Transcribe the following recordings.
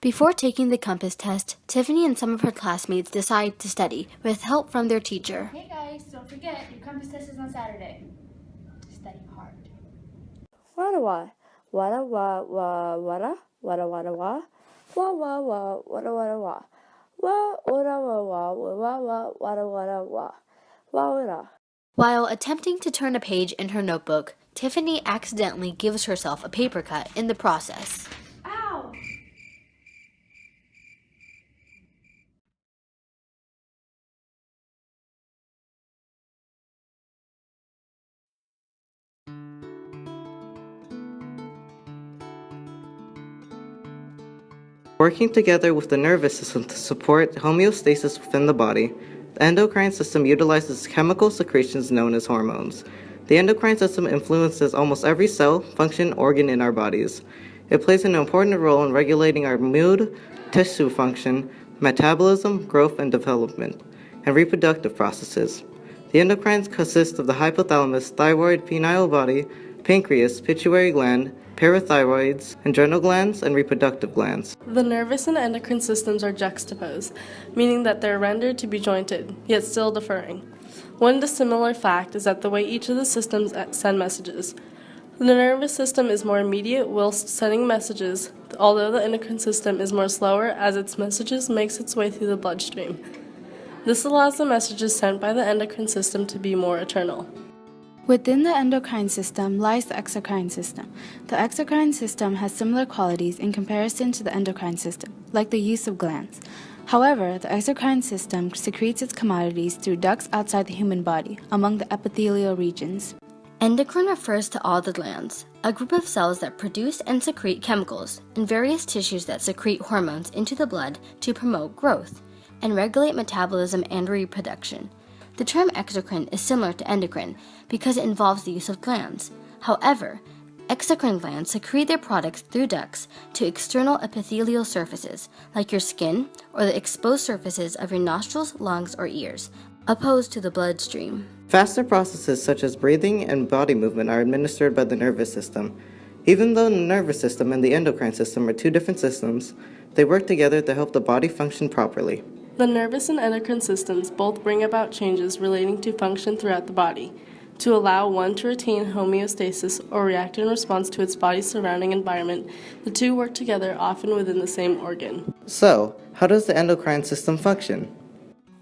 Before taking the compass test, Tiffany and some of her classmates decide to study with help from their teacher. Hey guys, don't forget, your compass test is on Saturday. Study hard. Wada wa, wada wa wa wada, wada wada wa, wa wa wa wada wada wa, wa wada wa wa wa wa wada wada wa, wa wada. While attempting to turn a page in her notebook, Tiffany accidentally gives herself a paper cut in the process. Ow! Working together with the nervous system to support homeostasis within the body, the endocrine system utilizes chemical secretions known as hormones. The endocrine system influences almost every cell, function, organ in our bodies. It plays an important role in regulating our mood, tissue function, metabolism, growth and development, and reproductive processes. The endocrines consist of the hypothalamus, thyroid, pineal body, pancreas, pituitary gland, parathyroids, adrenal glands, and reproductive glands. The nervous and endocrine systems are juxtaposed, meaning that they're rendered to be jointed, yet still differing. One dissimilar fact is that the way each of the systems send messages. The nervous system is more immediate whilst sending messages, although the endocrine system is more slower as its messages makes its way through the bloodstream. This allows the messages sent by the endocrine system to be more eternal. Within the endocrine system lies the exocrine system. The exocrine system has similar qualities in comparison to the endocrine system, like the use of glands. However, the exocrine system secretes its commodities through ducts outside the human body, among the epithelial regions. Endocrine refers to all the glands, a group of cells that produce and secrete chemicals, and various tissues that secrete hormones into the blood to promote growth and regulate metabolism and reproduction. The term exocrine is similar to endocrine because it involves the use of glands. However, exocrine glands secrete their products through ducts to external epithelial surfaces, like your skin or the exposed surfaces of your nostrils, lungs, or ears, opposed to the bloodstream. Faster processes such as breathing and body movement are administered by the nervous system. Even though the nervous system and the endocrine system are two different systems, they work together to help the body function properly. The nervous and endocrine systems both bring about changes relating to function throughout the body, to allow one to retain homeostasis or react in response to its body's surrounding environment. The two work together, often within the same organ. So, how does the endocrine system function?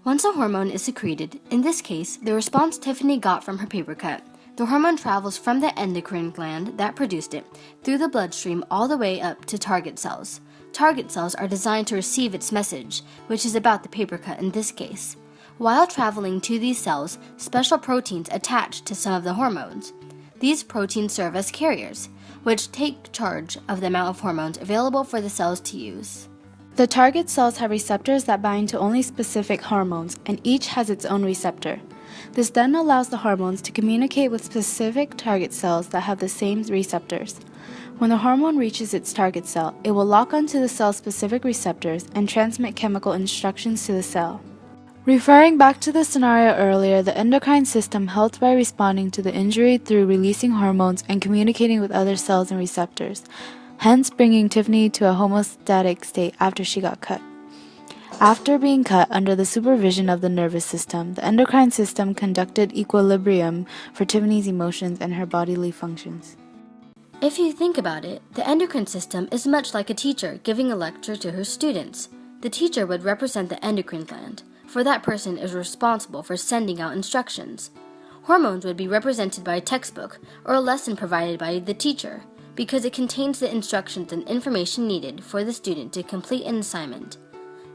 Once a hormone is secreted, in this case, the response Tiffany got from her paper cut, the hormone travels from the endocrine gland that produced it through the bloodstream all the way up to target cells. Target cells are designed to receive its message, which is about the paper cut in this case. While traveling to these cells, special proteins attach to some of the hormones. These proteins serve as carriers, which take charge of the amount of hormones available for the cells to use. The target cells have receptors that bind to only specific hormones, and each has its own receptor. This then allows the hormones to communicate with specific target cells that have the same receptors. When the hormone reaches its target cell, it will lock onto the cell's specific receptors and transmit chemical instructions to the cell. Referring back to the scenario earlier, the endocrine system helped by responding to the injury through releasing hormones and communicating with other cells and receptors, hence bringing Tiffany to a homeostatic state after she got cut. After being cut under the supervision of the nervous system, the endocrine system conducted equilibrium for Tiffany's emotions and her bodily functions. If you think about it, the endocrine system is much like a teacher giving a lecture to her students. The teacher would represent the endocrine gland, for that person is responsible for sending out instructions. Hormones would be represented by a textbook or a lesson provided by the teacher, because it contains the instructions and information needed for the student to complete an assignment.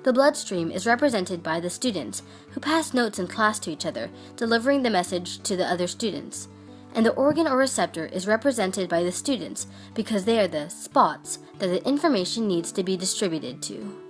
The bloodstream is represented by the students, who pass notes in class to each other, delivering the message to the other students. And the organ or receptor is represented by the students because they are the spots that the information needs to be distributed to.